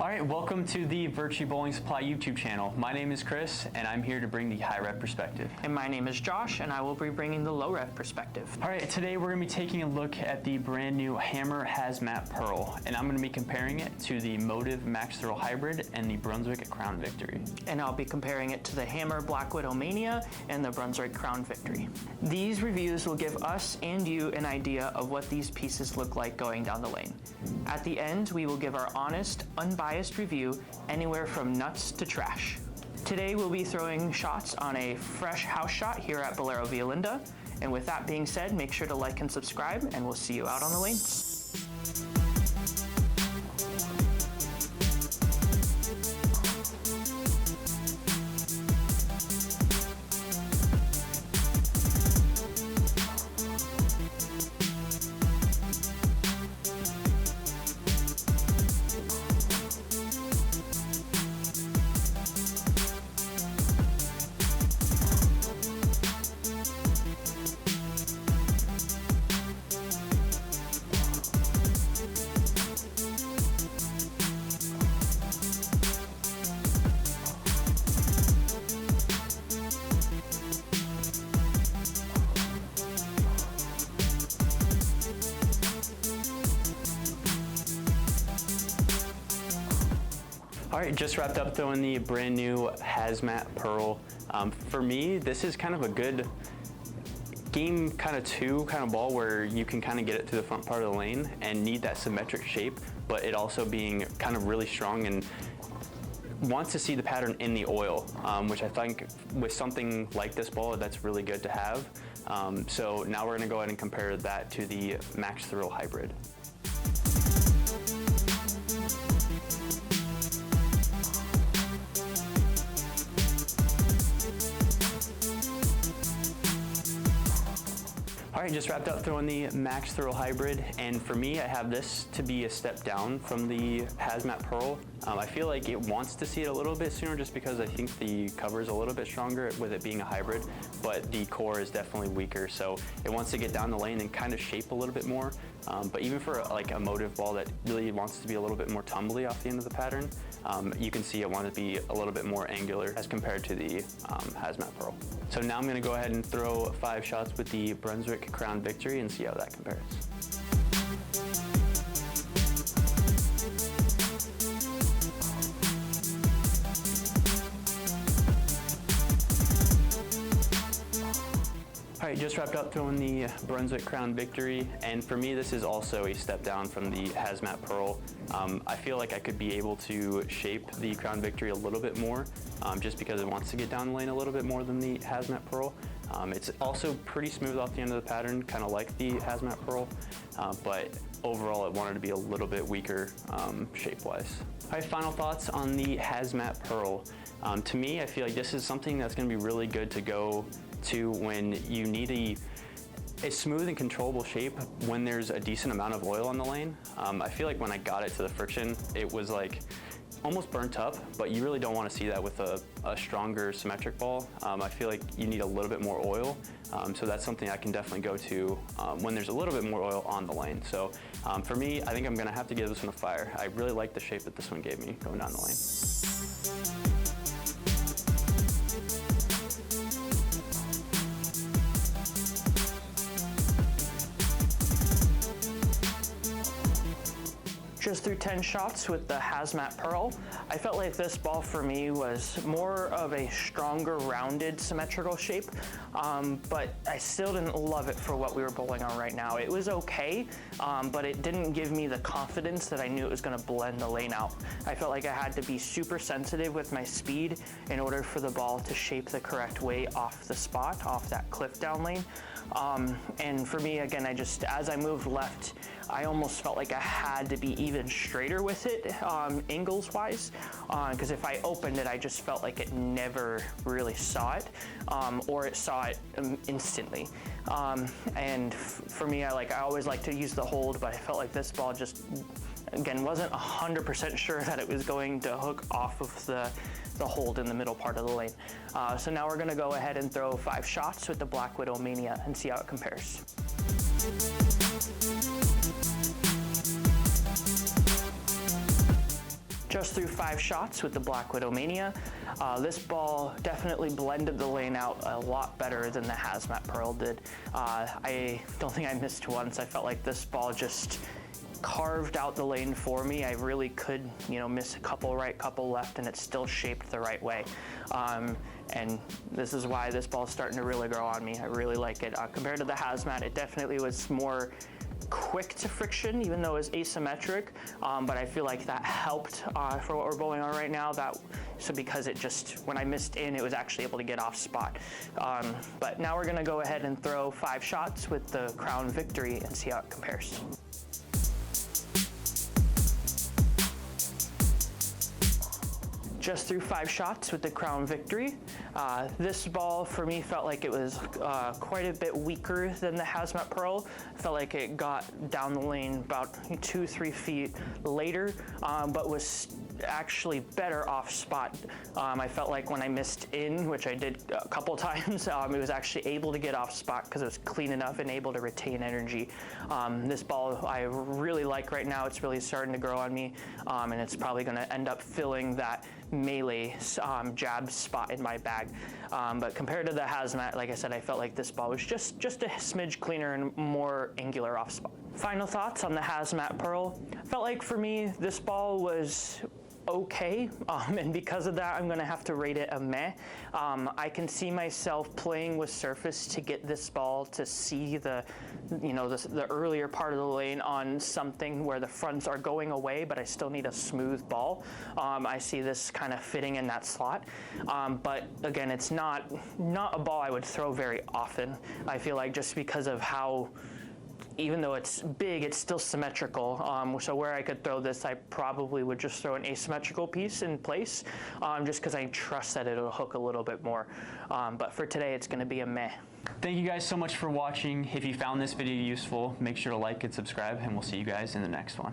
All right, welcome to the Virtue Bowling Supply YouTube channel. My name is Chris, and I'm here to bring the high rev perspective. And my name is Josh, and I will be bringing the low rev perspective. All right, today we're gonna be taking a look at the brand new Hammer Hazmat Pearl, and I'm gonna be comparing it to the Motive Max Thrill Hybrid and the Brunswick Crown Victory. And I'll be comparing it to the Hammer Black Widow Mania and the Brunswick Crown Victory. These reviews will give us and you an idea of what these pieces look like going down the lane. At the end, we will give our honest, unbiased review anywhere from nuts to trash. Today we'll be throwing shots on a fresh house shot here at Bolero Via Linda. And with that being said, make sure to like and subscribe, and we'll see you out on the lanes. All right, just wrapped up throwing the brand new Hazmat Pearl. For me, this is kind of a good game two ball where you can kind of get it to the front part of the lane and need that symmetric shape, but it also being kind of really strong and wants to see the pattern in the oil, which I think with something like this ball, that's really good to have. So now we're gonna go ahead and compare that to the Max Thrill Hybrid. All right, just wrapped up throwing the Max Thrill Hybrid, and for me, I have this to be a step down from the Hazmat Pearl. I feel like it wants to see it a little bit sooner just because I think the cover is a little bit stronger with it being a hybrid, but the core is definitely weaker, so it wants to get down the lane and kind of shape a little bit more. But even for like a motive ball that really wants to be a little bit more tumbly off the end of the pattern, you can see it wants to be a little bit more angular as compared to the Hazmat Pearl. So now I'm gonna go ahead and throw 5 shots with the Brunswick Crown Victory and see how that compares. All right, just wrapped up throwing the Brunswick Crown Victory, and for me this is also a step down from the Hazmat Pearl. I feel like I could be able to shape the Crown Victory a little bit more, just because it wants to get down the lane a little bit more than the Hazmat Pearl. It's also pretty smooth off the end of the pattern, kind of like the Hazmat Pearl, but overall it wanted to be a little bit weaker shape-wise. All right, final thoughts on the Hazmat Pearl. To me, I feel like this is something that's going to be really good to go to when you need a smooth and controllable shape when there's a decent amount of oil on the lane. I feel like when I got it to the friction, it was like almost burnt up, but you really don't want to see that with a stronger symmetric ball. I feel like you need a little bit more oil, so that's something I can definitely go to when there's a little bit more oil on the lane. So for me, I think I'm gonna have to give this one a fire. I really like the shape that this one gave me going down the lane. Just through 10 shots with the Hazmat Pearl, I felt like this ball for me was more of a stronger, rounded, symmetrical shape, but I still didn't love it for what we were bowling on right now. It was okay, but it didn't give me the confidence that I knew it was gonna blend the lane out. I felt like I had to be super sensitive with my speed in order for the ball to shape the correct way off the spot, off that cliff down lane. And for me, again, as I moved left, I almost felt like I had to be even straighter with it, angles wise, because if I opened it, I just felt like it never really saw it, or it saw it instantly. And for me, I always like to use the hold, but I felt like this ball just, again, wasn't 100% sure that it was going to hook off of the hold in the middle part of the lane. So now we're gonna go ahead and throw 5 shots with the Black Widow Mania and see how it compares. Just through 5 shots with the Black Widow Mania. This ball definitely blended the lane out a lot better than the Hazmat Pearl did. I don't think I missed once. I felt like this ball just carved out the lane for me. I really could, miss a couple right, couple left, and it still shaped the right way. And this is why this ball's starting to really grow on me. I really like it. Compared to the Hazmat, it definitely was more quick to friction, even though it was asymmetric, but I feel like that helped for what we're bowling on right now. So because it just, when I missed in, it was actually able to get off spot. But now we're gonna go ahead and throw 5 shots with the Crown Victory and see how it compares. Just through 5 shots with the Crown Victory. This ball for me felt like it was quite a bit weaker than the Hazmat Pearl. Felt like it got down the lane about 2-3 feet later, but was actually better off spot. I felt like when I missed in, which I did a couple times, it was actually able to get off spot because it was clean enough and able to retain energy. This ball I really like right now. It's really starting to grow on me, and it's probably going to end up filling that melee jab spot in my bag. But compared to the Hazmat, like I said, I felt like this ball was just a smidge cleaner and more angular off spot. Final thoughts on the Hazmat Pearl. Felt like for me, this ball was okay, and because of that, I'm gonna have to rate it a meh. I can see myself playing with surface to get this ball to see the earlier part of the lane on something where the fronts are going away, but I still need a smooth ball. I see this kind of fitting in that slot, but again, it's not a ball I would throw very often. I feel like just because of how, even though it's big, it's still symmetrical. So where I could throw this, I probably would just throw an asymmetrical piece in place, just because I trust that it'll hook a little bit more. But for today, it's gonna be a meh. Thank you guys so much for watching. If you found this video useful, make sure to like and subscribe, and we'll see you guys in the next one.